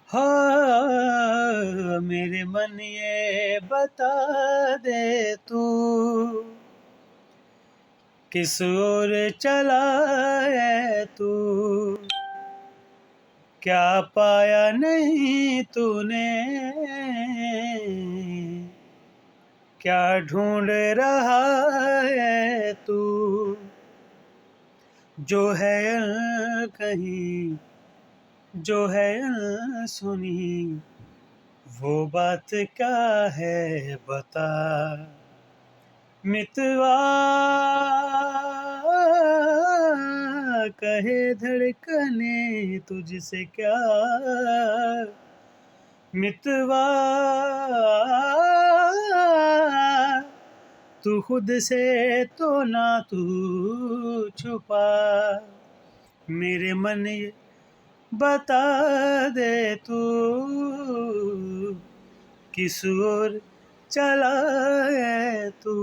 हाँ मेरे मन ये बता दे तू किस ओर चला है तू, क्या पाया नहीं तूने, क्या ढूंढ रहा है तू, जो है कहीं जो है सुनी वो बात क्या है बता। मितवा कहे धड़कने तुझसे क्या, मितवा तू खुद से तो ना तू छुपा, मेरे मन ये बता दे तू किस ओर चला है तू।